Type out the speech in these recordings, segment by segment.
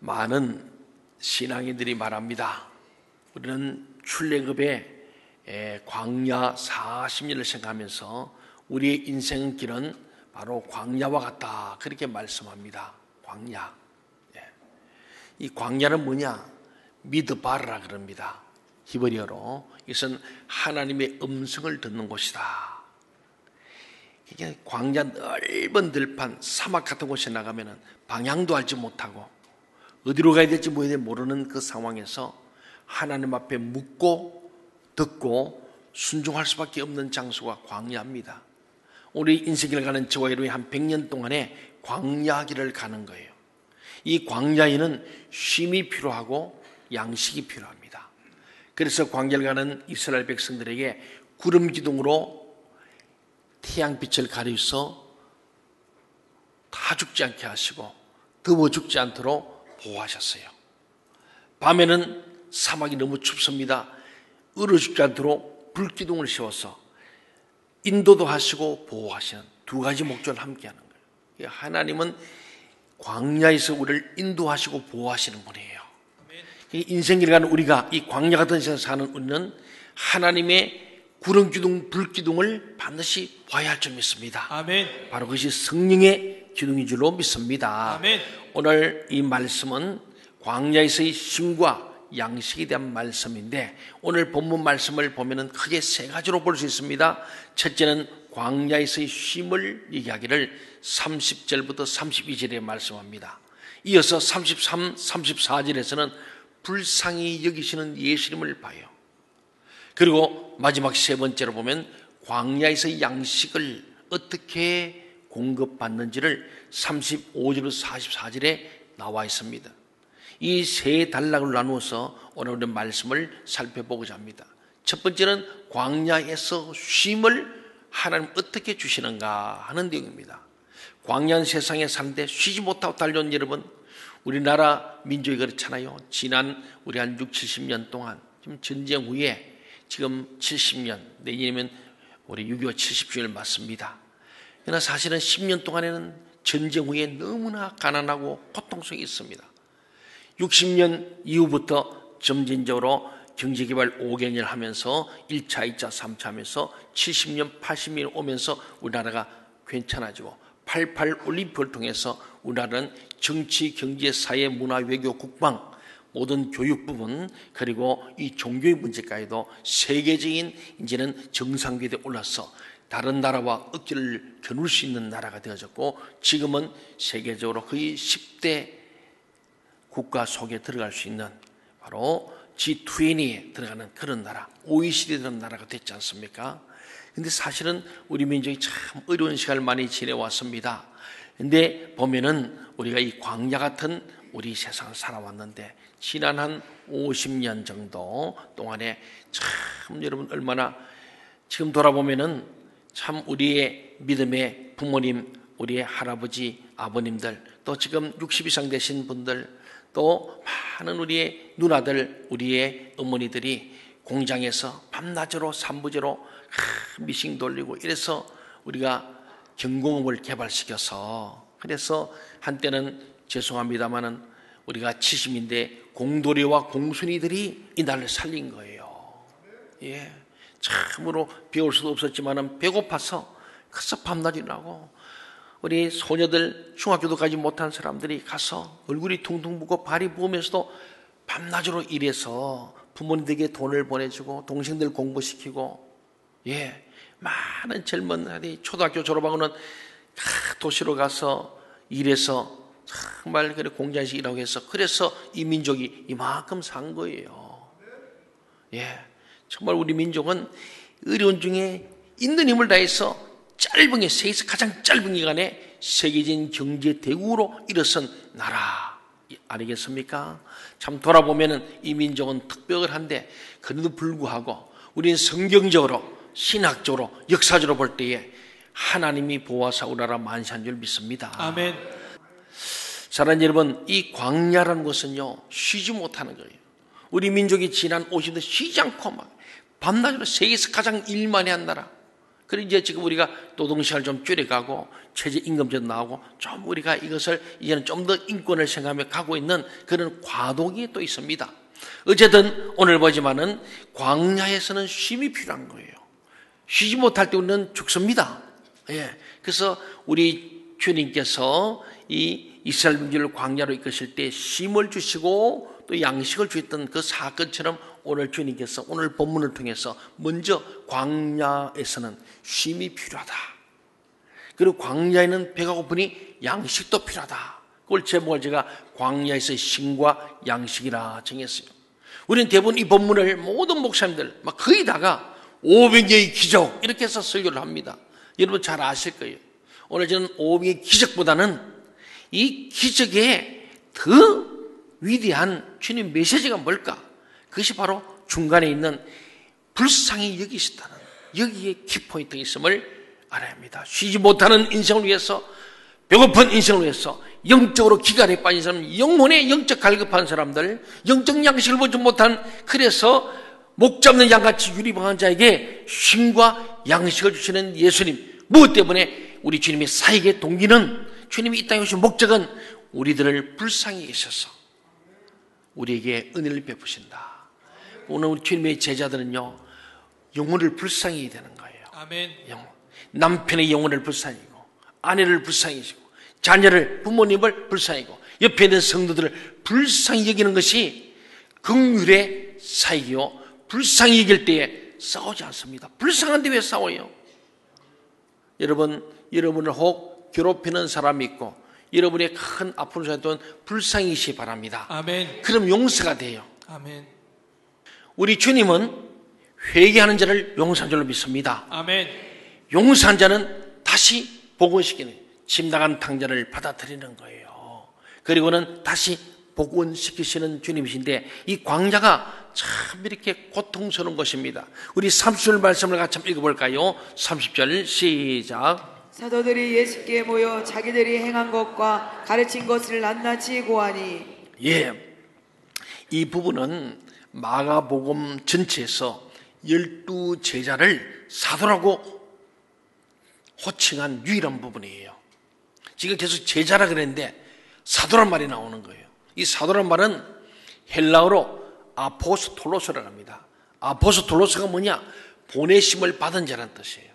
많은 신앙인들이 말합니다. 우리는 출애굽의 광야 40년을 생각하면서 우리의 인생길은 바로 광야와 같다, 그렇게 말씀합니다. 광야. 이 광야는 뭐냐? 미드바르라 그럽니다. 히브리어로. 이것은 하나님의 음성을 듣는 곳이다. 이게 광야 넓은 들판, 사막 같은 곳에 나가면 방향도 알지 못하고 어디로 가야 될지 모르는 그 상황에서 하나님 앞에 묻고 듣고 순종할 수밖에 없는 장소가 광야입니다. 우리 인생길을 가는 저와 여러분이 한 100년 동안의 광야길을 가는 거예요. 이 광야에는 쉼이 필요하고 양식이 필요합니다. 그래서 광야를 가는 이스라엘 백성들에게 구름 기둥으로 태양빛을 가려서 다 죽지 않게 하시고 더워 죽지 않도록 보호하셨어요. 밤에는 사막이 너무 춥습니다. 얼어 죽지 않도록 불기둥을 세워서 인도도 하시고 보호하시는 두 가지 목적을 함께 하는 거예요. 하나님은 광야에서 우리를 인도하시고 보호하시는 분이에요. 인생길 가는 우리가 이 광야 같은 세상에 사는 우리는 하나님의 구름기둥, 불기둥을 반드시 봐야 할 줄 믿습니다. 아멘. 바로 그것이 성령의 기둥인 줄로 믿습니다. 아멘. 오늘 이 말씀은 광야에서의 쉼과 양식에 대한 말씀인데, 오늘 본문 말씀을 보면 크게 세 가지로 볼 수 있습니다. 첫째는 광야에서의 쉼을 얘기하기를 30절부터 32절에 말씀합니다. 이어서 33, 34절에서는 불쌍히 여기시는 예수님을 봐요. 그리고 마지막 세 번째로 보면 광야에서의 양식을 어떻게 공급받는지를 35절부터 44절에 나와 있습니다. 이 세 단락을 나누어서 오늘의 말씀을 살펴보고자 합니다. 첫 번째는 광야에서 쉼을 하나님 어떻게 주시는가 하는 내용입니다. 광야한 세상에 사는데 쉬지 못하고 달려온 여러분, 우리나라 민족이 그렇잖아요. 지난 우리 한 6, 70년 동안, 지금 전쟁 후에 지금 70년, 내년이면 우리 6.25 70주년을 맞습니다. 그러나 사실은 10년 동안에는 전쟁 후에 너무나 가난하고 고통 속에 있습니다. 60년 이후부터 점진적으로 경제개발 5개년을 하면서 1차, 2차, 3차 하면서 70년, 80년 오면서 우리나라가 괜찮아지고 88 올림픽을 통해서 우리나라는 정치, 경제, 사회, 문화, 외교, 국방 모든 교육 부분, 그리고 이 종교의 문제까지도 세계적인 이제는 정상궤도에 올라서 다른 나라와 어깨를 겨눌 수 있는 나라가 되어졌고, 지금은 세계적으로 거의 10대 국가 속에 들어갈 수 있는 바로 G20에 들어가는 그런 나라, OECD에 들어가는 나라가 됐지 않습니까? 근데 사실은 우리 민족이 참 어려운 시간을 많이 지내왔습니다. 근데 보면은 우리가 이 광야 같은 우리 세상을 살아왔는데, 지난 한 50년 정도 동안에 참 여러분 얼마나 지금 돌아보면은 참 우리의 믿음의 부모님, 우리의 할아버지, 아버님들, 또 지금 60 이상 되신 분들, 또 많은 우리의 누나들, 우리의 어머니들이 공장에서 밤낮으로 산부제로 미싱 돌리고 이래서 우리가 경공업을 개발시켜서, 그래서 한때는 죄송합니다마는 우리가 70인데 공돌이와 공순이들이 이 나라를 살린 거예요. 예, 참으로 배울 수도 없었지만은 배고파서 그래서 밤낮이 나고, 우리 소녀들 중학교도 가지 못한 사람들이 가서 얼굴이 퉁퉁 붓고 발이 부으면서도 밤낮으로 일해서 부모님들에게 돈을 보내주고 동생들 공부시키고, 예, 많은 젊은 아들이 초등학교 졸업하고는 도시로 가서 일해서 정말 그래 공장에서 일하고 해서, 그래서 이 민족이 이만큼 산 거예요. 예, 정말 우리 민족은 어려운 중에 있는 힘을 다해서 짧은 게, 세계에서 가장 짧은 기간에 세계적인 경제 대국으로 일어선 나라 아니겠습니까? 참 돌아보면은 이 민족은 특별한데, 그래도 불구하고 우리는 성경적으로, 신학적으로, 역사적으로 볼 때에 하나님이 보호하사 우리나라 만세한 줄 믿습니다. 아멘. 사랑하는 여러분, 이 광야라는 것은요, 쉬지 못하는 거예요. 우리 민족이 지난 50년 쉬지 않고 막 밤낮으로 세계에서 가장 일 많이 한 나라, 그리고 이제 지금 우리가 노동시간을 좀 줄여가고 최저임금제도 나오고 좀 우리가 이것을 이제는 좀 더 인권을 생각하며 가고 있는 그런 과도기 또 있습니다. 어쨌든 오늘 보지만은 광야에서는 쉼이 필요한 거예요. 쉬지 못할 때 우리는 죽습니다. 예. 그래서 우리 주님께서 이 이스라엘 민족을 광야로 이끄실 때 쉼을 주시고 또 양식을 주셨던 그 사건처럼 오늘 주님께서 오늘 본문을 통해서 먼저 광야에서는 쉼이 필요하다. 그리고 광야에는 배가 고프니 양식도 필요하다. 그걸 제목을 제가 광야에서의 쉼과 양식이라 정했어요. 우리는 대부분 이 본문을 모든 목사님들 막 거의 다가 500개의 기적 이렇게 해서 설교를 합니다. 여러분 잘 아실 거예요. 오늘 저는 500개의 기적보다는 이 기적의 더 위대한 주님 메시지가 뭘까? 그것이 바로 중간에 있는 불쌍히 여기시다는 여기에 키포인트가 있음을 알아야 합니다. 쉬지 못하는 인생을 위해서, 배고픈 인생을 위해서, 영적으로 기갈에 빠진 사람, 영혼의 영적 갈급한 사람들, 영적 양식을 보지 못한, 그래서 목 잡는 양같이 유리방한 자에게 쉼과 양식을 주시는 예수님. 무엇 때문에? 우리 주님의 사역의 동기는, 주님이 이 땅에 오신 목적은 우리들을 불쌍히 계셔서 우리에게 은혜를 베푸신다. 오늘 우리 주님의 제자들은요, 영혼을 불쌍히 해야 되는 거예요. 아멘. 남편의 영혼을 불쌍히 하고, 아내를 불쌍히 하시고, 자녀를, 부모님을 불쌍히 하고, 옆에 있는 성도들을 불쌍히 여기는 것이 긍휼의 사역이요. 불쌍히 여길 때에 싸우지 않습니다. 불쌍한데 왜 싸워요? 여러분을 혹 괴롭히는 사람이 있고, 여러분의 큰 아픔을 사don 불쌍히 하시기 바랍니다. 아멘. 그럼 용서가 돼요. 아멘. 우리 주님은 회개하는 자를 용서한 줄로 믿습니다. 아멘. 용서한 자는 다시 복원시키는, 집 나간 탕자를 받아들이는 거예요. 그리고는 다시 복원시키시는 주님이신데, 이 광야가 참 이렇게 고통스러운 것입니다. 우리 30절 말씀을 같이 한번 읽어볼까요? 30절 시작. 사도들이 예수께 모여 자기들이 행한 것과 가르친 것을 낱낱이 고하니. 예, 이 부분은 마가복음 전체에서 12제자를 사도라고 호칭한 유일한 부분이에요. 지금 계속 제자라 그랬는데 사도란 말이 나오는 거예요. 이 사도란 말은 헬라어로 아포스톨로스라고 합니다. 아포스톨로스가 뭐냐? 보내심을 받은 자라는 뜻이에요.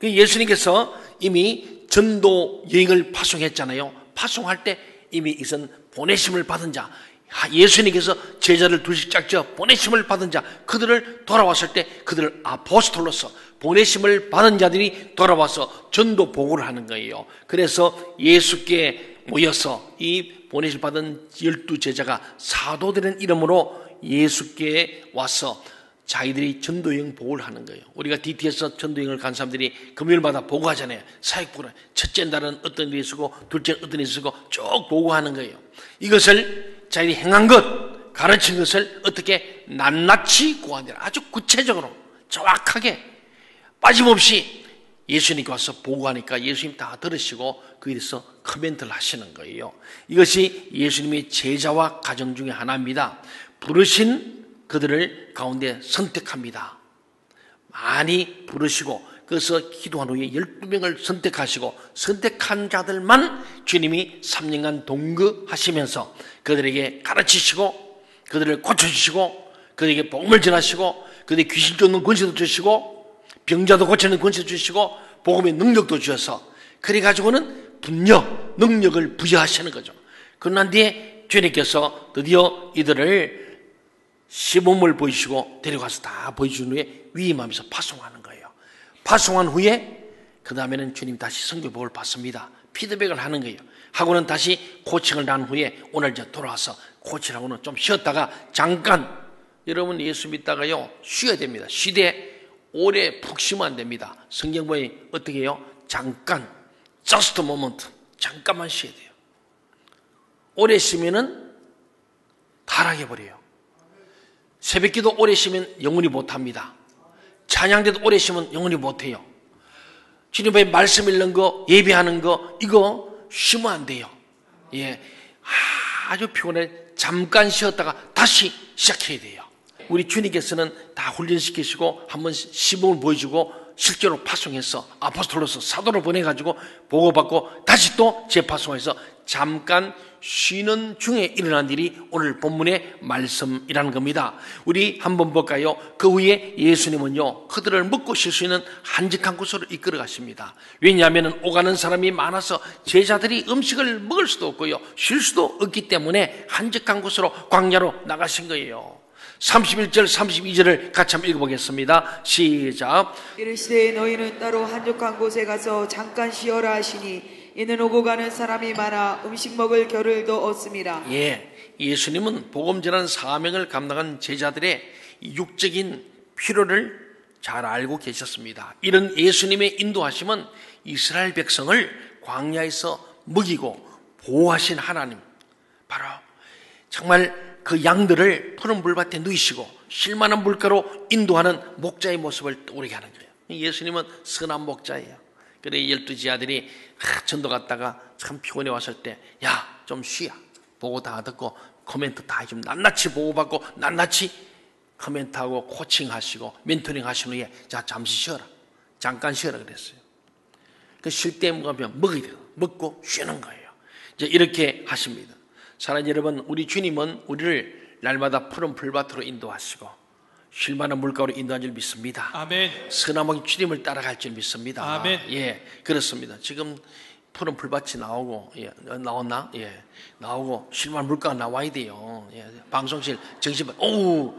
예수님께서 이미 전도 여행을 파송했잖아요. 파송할 때 이미 이것은 보내심을 받은 자, 예수님께서 제자를 둘씩 짝져 보내심을 받은 자, 그들을 돌아왔을 때 그들을 아포스톨로스, 보내심을 받은 자들이 돌아와서 전도 보고를 하는 거예요. 그래서 예수께 모여서 이 보내심 받은 12제자가 사도들은 이름으로 예수께 와서 자기들이 전도여행 보고를 하는 거예요. 우리가 DT에서 전도여행을 간 사람들이 금요일마다 보고하잖아요. 사역 보고를. 첫째 날은 어떤 일이 있었고, 둘째 어떤 일이 있었고 쭉 보고하는 거예요. 이것을 자기들이 행한 것, 가르친 것을 어떻게 낱낱이 고하느라, 아주 구체적으로 정확하게 빠짐없이 예수님께 와서 보고하니까 예수님 다 들으시고 거기에 대해서 코멘트를 하시는 거예요. 이것이 예수님의 제자와 가정 중에 하나입니다. 부르신 그들을 가운데 선택합니다. 많이 부르시고, 그래서 기도한 후에 12명을 선택하시고, 선택한 자들만 주님이 3년간 동거하시면서 그들에게 가르치시고, 그들을 고쳐주시고, 그들에게 복음을 전하시고, 그들에게 귀신 쫓는 권세도 주시고, 병자도 고치는 권세도 주시고, 복음의 능력도 주셔서, 그래가지고는 분력, 능력을 부여하시는 거죠. 그러난 뒤에 주님께서 드디어 이들을 시범을 보이시고 데려가서 다 보여준 후에 위임하면서 파송하는 거예요. 파송한 후에 그 다음에는 주님 다시 선교복을 받습니다. 피드백을 하는 거예요. 하고는 다시 코칭을 한 후에 오늘 저 돌아와서 코칭하고는 좀 쉬었다가 잠깐, 여러분 예수 믿다가요 쉬어야 됩니다. 쉬되 오래 푹 쉬면 안 됩니다. 성경 보면 어떻게 해요? 잠깐, just a moment, 잠깐만 쉬어야 돼요. 오래 쉬면은 타락해버려요. 새벽기도 오래 쉬면 영원히 못합니다. 찬양대도 오래 쉬면 영원히 못해요. 주님의 말씀 읽는 거, 예배하는 거, 이거 쉬면 안 돼요. 예, 아주 피곤해. 잠깐 쉬었다가 다시 시작해야 돼요. 우리 주님께서는 다 훈련시키시고 한번 시범을 보여주고 실제로 파송해서 아포스톨로서 사도로 보내가지고 보고받고 다시 또 재파송해서 잠깐 쉬는 중에 일어난 일이 오늘 본문의 말씀이라는 겁니다. 우리 한번 볼까요? 그 후에 예수님은요, 그들을 먹고 쉴 수 있는 한적한 곳으로 이끌어 가십니다. 왜냐하면 오가는 사람이 많아서 제자들이 음식을 먹을 수도 없고요, 쉴 수도 없기 때문에 한적한 곳으로 광야로 나가신 거예요. 31절 32절을 같이 한번 읽어보겠습니다. 시작. 이르시되 너희는 따로 한적한 곳에 가서 잠깐 쉬어라 하시니 이는 오고 가는 사람이 많아 음식 먹을 겨를도 없음이라. 예, 예수님은 복음 전하는 사명을 감당한 제자들의 육적인 필요를 잘 알고 계셨습니다. 이런 예수님의 인도하심은 이스라엘 백성을 광야에서 먹이고 보호하신 하나님, 바로 정말 그 양들을 푸른 물밭에 누이시고 쉴만한 물가로 인도하는 목자의 모습을 떠오르게 하는 거예요. 예수님은 선한 목자예요. 그래 12 아들이 전도 갔다가 참 피곤해 왔을 때, 야, 좀 쉬야. 보고 다 듣고 코멘트 다 해주면 낱낱이 보고받고 낱낱이 코멘트하고 코칭하시고 멘토링 하신 후에, 자, 잠시 쉬어라. 잠깐 쉬어라 그랬어요. 그 쉴 때 먹어야 돼요. 먹고 쉬는 거예요. 이제 이렇게 하십니다. 사랑하는 여러분, 우리 주님은 우리를 날마다 푸른 풀밭으로 인도하시고 쉴만한 물가로 인도한 줄 믿습니다. 아멘. 서나목이 주님을 따라갈 줄 믿습니다. 아멘. 예, 그렇습니다. 지금 푸른 풀밭이 나오고, 예, 나왔나? 예, 나오고 쉴만한 물가가 나와야 돼요. 예, 방송실 정신반, 오우,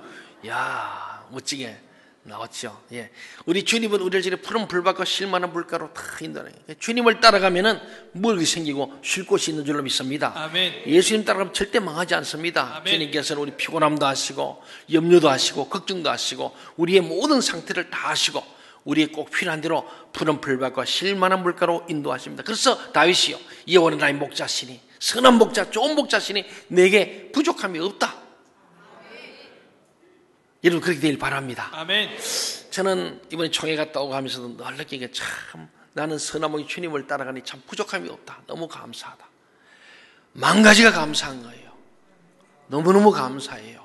야, 멋지게 나왔죠. 예, 우리 주님은 우리를 저리 푸른 풀밭과 쉴만한 물가로 다 인도하는 거예요. 주님을 따라가면은 먹이 생기고 쉴 곳이 있는 줄로 믿습니다. 아멘. 예수님 따라가면 절대 망하지 않습니다. 아멘. 주님께서는 우리 피곤함도 하시고 염려도 하시고 걱정도 하시고 우리의 모든 상태를 다 하시고 우리의 꼭 필요한 대로 푸른 풀밭과 쉴만한 물가로 인도하십니다. 그래서 다윗이요, 여호와는 나의 목자시니, 선한 목자, 좋은 목자시니 내게 부족함이 없다. 여러분, 그렇게 되길 바랍니다. 아멘. 저는 이번에 총회 갔다 오고 하면서도 늘 느끼게, 참 나는 선한 주님을 따라가니 참 부족함이 없다. 너무 감사하다. 만 가지가 감사한 거예요. 너무너무 감사해요.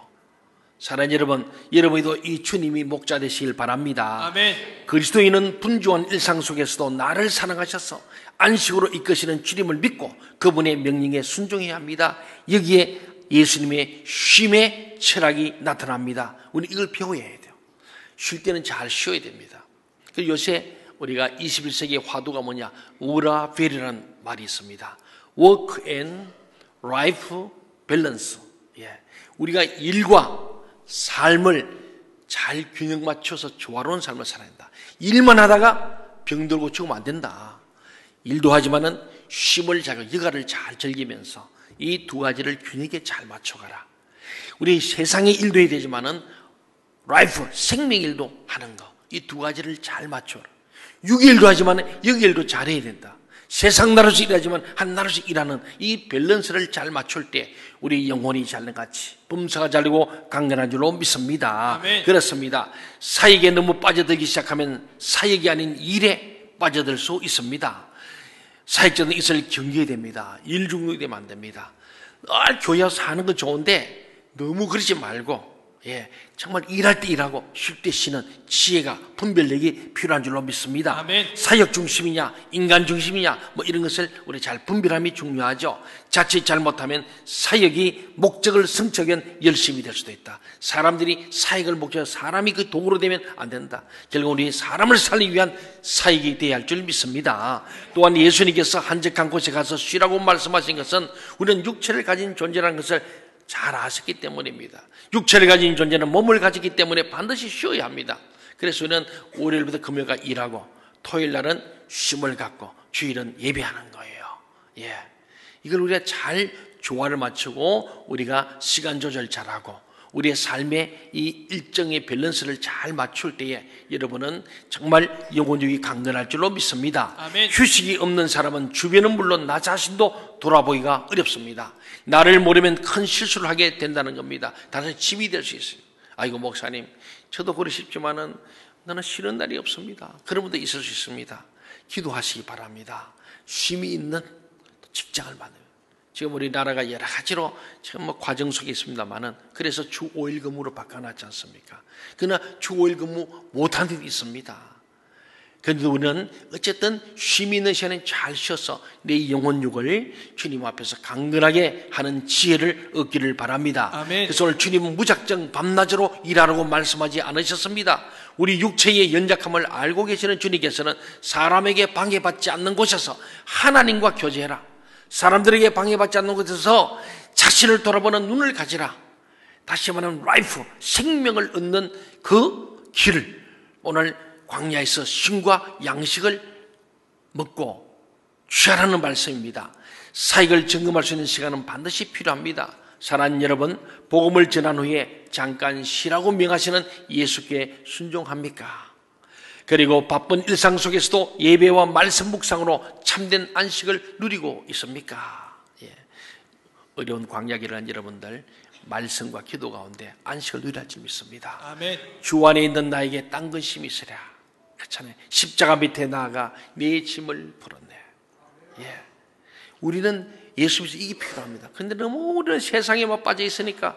사랑하는 여러분, 여러분도 이 주님이 목자 되시길 바랍니다. 아멘. 그리스도인은 분주한 일상 속에서도 나를 사랑하셔서 안식으로 이끄시는 주님을 믿고 그분의 명령에 순종해야 합니다. 여기에 예수님의 쉼의 철학이 나타납니다. 우리 이걸 배워야 돼요. 쉴 때는 잘 쉬어야 됩니다. 그리고 요새 우리가 21세기의 화두가 뭐냐, 워라벨이라는 말이 있습니다. Work and Life Balance. 예, 우리가 일과 삶을 잘 균형 맞춰서 조화로운 삶을 살아야 한다. 일만 하다가 병들고 죽으면 안 된다. 일도 하지만은 쉼을 잘, 여가를 잘 즐기면서 이 두 가지를 균형에 잘 맞춰가라. 우리 세상의 일도 해야 되지만은 라이프, 생명 일도 하는 거, 이 두 가지를 잘 맞춰라. 육일도 하지만 영일도 잘해야 된다. 세상 나라에서 일하지만 한 나라씩 일하는 이 밸런스를 잘 맞출 때 우리 영혼이 잘 같이 범사가 잘되고 강건한 줄로 믿습니다. 아멘. 그렇습니다. 사역에 너무 빠져들기 시작하면 사역이 아닌 일에 빠져들 수 있습니다. 사역자는 이것을 경계해야 됩니다. 일 중독이 되면 안 됩니다. 교회 와서 하는 건 좋은데 너무 그러지 말고, 예, 정말 일할 때 일하고 쉴 때 쉬는 지혜가, 분별력이 필요한 줄로 믿습니다. 아멘. 사역 중심이냐 인간 중심이냐 뭐 이런 것을 우리 잘 분별함이 중요하죠. 자칫 잘못하면 사역이 목적을 성취하기 열심히 될 수도 있다. 사람들이 사역을 목적으로 사람이 그 도구로 되면 안 된다. 결국 우리 사람을 살리기 위한 사역이 되어야 할 줄 믿습니다. 또한 예수님께서 한적한 곳에 가서 쉬라고 말씀하신 것은 우리는 육체를 가진 존재라는 것을 잘 아셨기 때문입니다. 육체를 가진 존재는 몸을 가지기 때문에 반드시 쉬어야 합니다. 그래서 우리는 월요일부터 금요일까지 일하고 토요일 날은 쉼을 갖고 주일은 예배하는 거예요. 예, 이걸 우리가 잘 조화를 맞추고 우리가 시간 조절 잘하고 우리의 삶의 이 일정의 밸런스를 잘 맞출 때에 여러분은 정말 영혼력이 강건할 줄로 믿습니다. 아멘. 휴식이 없는 사람은 주변은 물론 나 자신도 돌아보기가 어렵습니다. 나를 모르면 큰 실수를 하게 된다는 겁니다. 다른 짐이 될 수 있어요. 아이고 목사님, 저도 그러시지만은 나는 쉬는 날이 없습니다. 그런 분도 있을 수 있습니다. 기도하시기 바랍니다. 쉼이 있는 직장을 만들어요. 지금 우리나라가 여러 가지로 지금 뭐 과정 속에 있습니다만은 그래서 주 5일 근무로 바꿔놨지 않습니까? 그러나 주 5일 근무 못한 데도 있습니다. 그런데 우리는 어쨌든 쉼이 있는 시간에 잘 쉬어서 내 영혼육을 주님 앞에서 강건하게 하는 지혜를 얻기를 바랍니다. 아멘. 그래서 오늘 주님은 무작정 밤낮으로 일하라고 말씀하지 않으셨습니다. 우리 육체의 연약함을 알고 계시는 주님께서는 사람에게 방해받지 않는 곳에서 하나님과 교제해라. 사람들에게 방해받지 않는 곳에서 자신을 돌아보는 눈을 가지라. 다시 말하면 라이프, 생명을 얻는 그 길을 오늘 광야에서 쉼과 양식을 먹고 취하라는 말씀입니다. 사역을 점검할 수 있는 시간은 반드시 필요합니다. 사랑하는 여러분, 복음을 전한 후에 잠깐 쉬라고 명하시는 예수께 순종합니까? 그리고 바쁜 일상 속에서도 예배와 말씀 묵상으로 참된 안식을 누리고 있습니까? 어려운 광야길을 한 여러분들, 말씀과 기도 가운데 안식을 누리할 줄 믿습니다. 아멘. 주 안에 있는 나에게 딴 근심이 있으랴. 그렇잖아요. 십자가 밑에 나아가 내 짐을 풀었네. 우리는 예수 믿어서 이게 필요합니다. 그런데 너무 우리는 세상에만 빠져 있으니까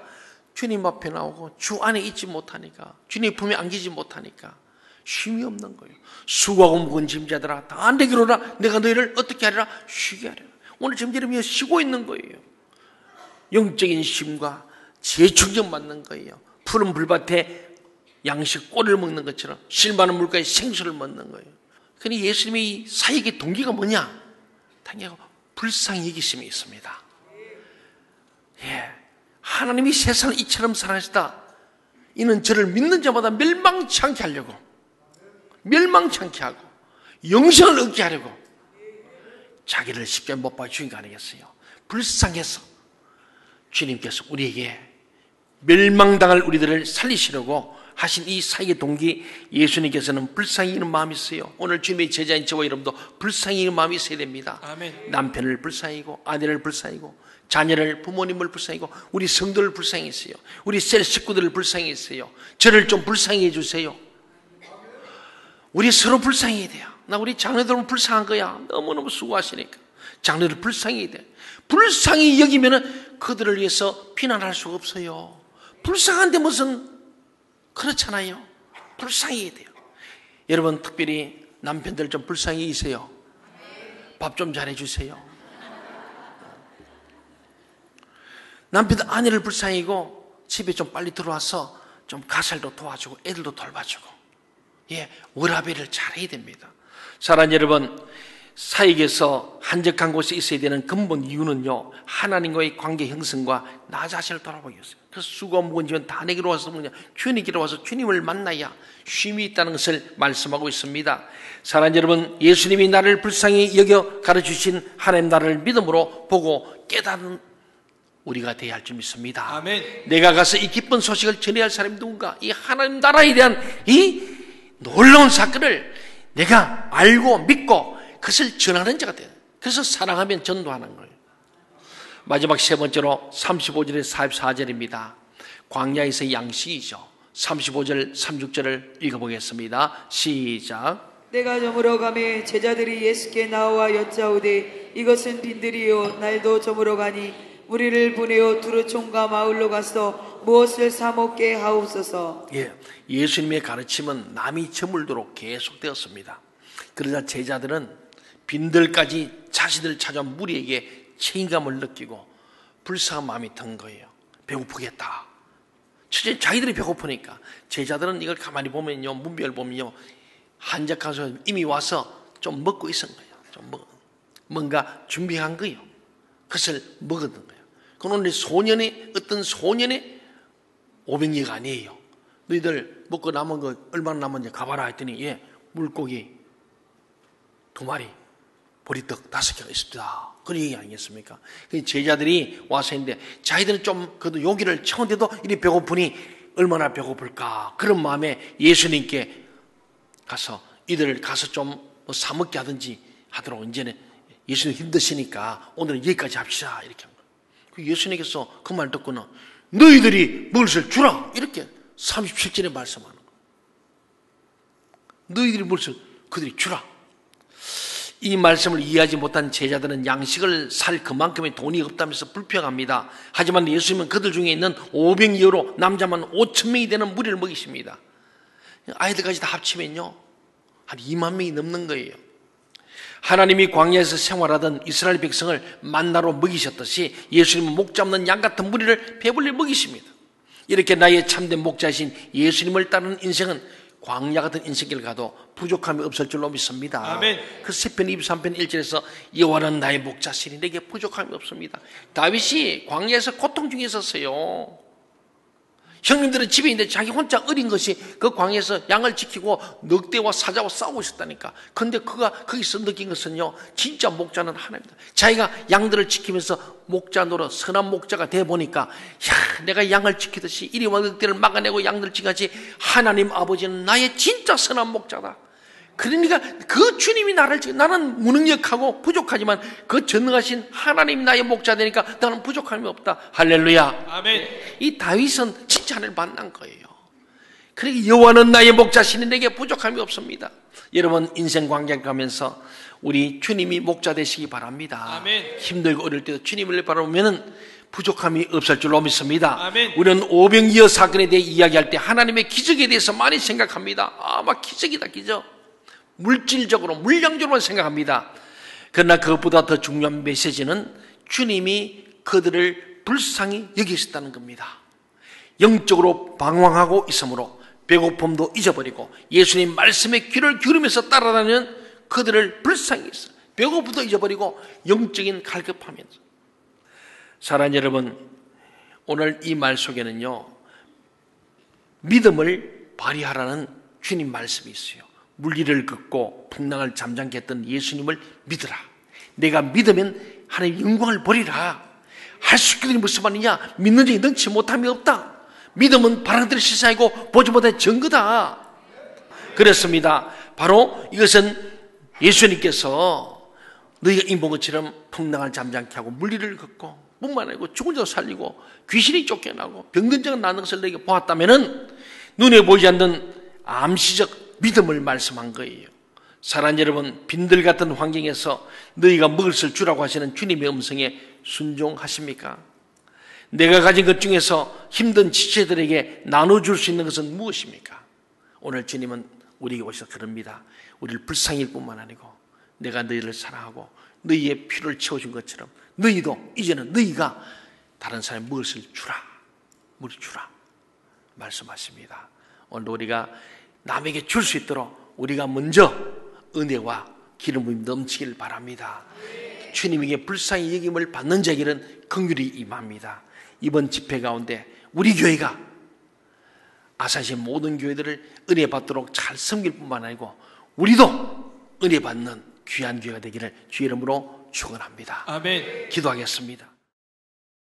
주님 앞에 나오고 주 안에 있지 못하니까, 주님 품에 안기지 못하니까 쉼이 없는 거예요. 수고하고 무거운 짐자들아 다 내게로 오라. 내가 너희를 어떻게 하리라? 쉬게 하리라. 오늘 지금 여러분이 쉬고 있는 거예요. 영적인 쉼과 재충전 받는 거예요. 푸른 불밭에 양식 꼴을 먹는 것처럼 실마는 물가에 생수를 먹는 거예요. 그러니 예수님의 사역의 동기가 뭐냐? 당연히 불쌍히 여기심이 있습니다. 하나님이 세상을 이처럼 사랑하시다. 이는 저를 믿는 자마다 멸망치 않게 하려고, 멸망치 않게 하고 영생을 얻게 하려고 자기를 쉽게 못 박아주신 거 아니겠어요? 불쌍해서 주님께서 우리에게 멸망당할 우리들을 살리시려고 하신 이 사역의 동기, 예수님께서는 불쌍히 여기는 마음이 있어요. 오늘 주님의 제자인 저와 여러분도 불쌍히 여기는 마음이 있어야 됩니다. 아멘. 남편을 불쌍히 여기고, 아내를 불쌍히 여기고, 자녀를, 부모님을 불쌍히 여기고, 우리 성도를 불쌍히 했어요. 우리 셀 식구들을 불쌍히 했어요. 저를 좀 불쌍히 해주세요. 우리 서로 불쌍히 해야 돼요. 나 우리 장로들은 불쌍한 거야. 너무너무 수고하시니까 장로들 불쌍히 해야 돼. 불쌍히 여기면은 그들을 위해서 비난할 수가 없어요. 불쌍한데 무슨, 그렇잖아요. 불쌍히 해야 돼요. 여러분, 특별히 남편들 좀 불쌍히 여기세요. 밥 좀 잘해주세요. 남편들 아내를 불쌍히 여기고 집에 좀 빨리 들어와서 좀 가살도 도와주고 애들도 돌봐주고, 워라밸을 잘해야 됩니다. 사랑하는 여러분, 사역에서 한적한 곳에 있어야 되는 근본 이유는요, 하나님과의 관계 형성과 나 자신을 돌아보겠어요. 그래서 수고 무거운 짐은 다 내게로 와서 뭐냐, 주님께로 와서 주님을 만나야 쉼이 있다는 것을 말씀하고 있습니다. 사랑하는 여러분, 예수님이 나를 불쌍히 여겨 가르치신 하나님 나라를 믿음으로 보고 깨닫는 우리가 되어야 할 줄 믿습니다. 아멘. 내가 가서 이 기쁜 소식을 전해야 할 사람이 누군가, 이 하나님 나라에 대한 이 놀라운 사건을 내가 알고 믿고 그것을 전하는 자가 돼요. 그래서 사랑하면 전도하는 거예요. 마지막 세 번째로 35절에 44절입니다. 광야에서의 양식이죠. 35절 36절을 읽어보겠습니다. 시작. 내가 저물어 가매 제자들이 예수께 나와 여짜오되 이것은 빈들이요 날도 저물어 가니 우리를 보내어 두루 총과 마을로 가서 무엇을 사 먹게 하옵소서. 예수님의 가르침은 남이 저물도록 계속되었습니다. 그러자 제자들은 빈들까지 자신을 찾아온 무리에게 책임감을 느끼고 불쌍한 마음이 든 거예요. 배고프겠다. 첫째, 자기들이 배고프니까. 제자들은 이걸 가만히 보면요, 문별 보면요, 한적해서 이미 와서 좀 먹고 있은 거예요. 좀 뭔가 준비한 거예요. 그것을 먹었던 거예요. 그런데 어떤 소년의 500리가 아니에요. 너희들 먹고 남은 거 얼마나 남았는지 가봐라 했더니, 물고기 2마리, 보리떡 5개가 있습니다. 그런 얘기 아니겠습니까? 제자들이 와서 했는데, 자기들은 좀 그래도 요기를 채웠는데도 이리 배고프니 얼마나 배고플까. 그런 마음에 예수님께 가서 이들을 가서 좀 사 먹게 하든지 하도록, 이제는 예수님 힘드시니까 오늘은 여기까지 합시다. 이렇게 한 거예요. 예수님께서 그 말 듣고는 너희들이 먹을 것을 주라. 이렇게 37절에 말씀하는 거예요. 너희들이 먹을 것을 그들이 주라. 이 말씀을 이해하지 못한 제자들은 양식을 살 그만큼의 돈이 없다면서 불평합니다. 하지만 예수님은 그들 중에 있는 500여로 남자만 5,000명이 되는 무리를 먹이십니다. 아이들까지 다 합치면요, 한 2만 명이 넘는 거예요. 하나님이 광야에서 생활하던 이스라엘 백성을 만나로 먹이셨듯이 예수님은 목 잡는 양 같은 무리를 배불리 먹이십니다. 이렇게 나의 참된 목자이신 예수님을 따르는 인생은 광야 같은 인생길 가도 부족함이 없을 줄로 믿습니다. 아멘. 그 시편 23편 1절에서 여호와는 나의 목자시니 내게 부족함이 없습니다. 다윗이 광야에서 고통 중에 있었어요. 형님들은 집에 있는데 자기 혼자 어린 것이 그 광야에서 양을 지키고 늑대와 사자와 싸우고 있었다니까. 근데 그가 거기서 느낀 것은요, 진짜 목자는 하나입니다. 자기가 양들을 지키면서 목자 노릇, 선한 목자가 돼 보니까, 야, 내가 양을 지키듯이 이리와 늑대를 막아내고 양들을 지키지, 하나님 아버지는 나의 진짜 선한 목자다. 그러니까 그 주님이 나를 지켜, 나는 무능력하고 부족하지만 그 전능하신 하나님이 나의 목자 되니까 나는 부족함이 없다. 할렐루야. 아멘. 이 다윗은 진짜 하나님을 만난 거예요. 그러니까 여호와는 나의 목자시니 내게 부족함이 없습니다. 여러분 인생 광야 가면서 우리 주님이 목자 되시기 바랍니다. 아멘. 힘들고 어릴 때도 주님을 바라보면은 부족함이 없을 줄로 믿습니다. 아멘. 우리는 오병이어 사건에 대해 이야기할 때 하나님의 기적에 대해서 많이 생각합니다. 막 기적이다, 기적. 물질적으로, 물량적으로만 생각합니다. 그러나 그것보다 더 중요한 메시지는 주님이 그들을 불쌍히 여기셨다는 겁니다. 영적으로 방황하고 있으므로 배고픔도 잊어버리고 예수님 말씀에 귀를 기울이면서 따라다니는 그들을 불쌍히 했어요. 배고픔도 잊어버리고 영적인 갈급하면서. 사랑하는 여러분, 오늘 이 말 속에는요, 믿음을 발휘하라는 주님 말씀이 있어요. 물리를 긋고 풍랑을 잠잠케 했던 예수님을 믿으라. 내가 믿으면 하나님 영광을 보리라. 할 수 있게 되는 무슨 말이냐? 믿는 자에 능치 못함이 없다. 믿음은 바람들의 시사이고 보지 못한 증거다. 그렇습니다. 바로 이것은 예수님께서 너희가 인본 것처럼 풍랑을 잠잠케 하고 물리를 긋고 뿐만 아니고 죽은 자도 살리고 귀신이 쫓겨나고 병든 자가 낫는 것을 너희가 보았다면은 눈에 보이지 않는 암시적 믿음을 말씀한 거예요. 사랑하는 여러분, 빈들 같은 환경에서 너희가 먹을 것을 주라고 하시는 주님의 음성에 순종하십니까? 내가 가진 것 중에서 힘든 지체들에게 나눠줄 수 있는 것은 무엇입니까? 오늘 주님은 우리에게 오셔서 그럽니다. 우리를 불쌍히 일 뿐만 아니고 내가 너희를 사랑하고 너희의 피를 채워준 것처럼 너희도 이제는 너희가 다른 사람에 먹을 것을 주라. 물을 주라. 말씀하십니다. 오늘 우리가 남에게 줄 수 있도록 우리가 먼저 은혜와 기름 부음이 넘치길 바랍니다. 주님에게 불쌍히 여김을 받는 자에게는 긍휼이 임합니다. 이번 집회 가운데 우리 교회가 아사시의 모든 교회들을 은혜 받도록 잘 섬길 뿐만 아니고 우리도 은혜 받는 귀한 교회가 되기를 주의 이름으로 축원합니다. 아멘. 기도하겠습니다.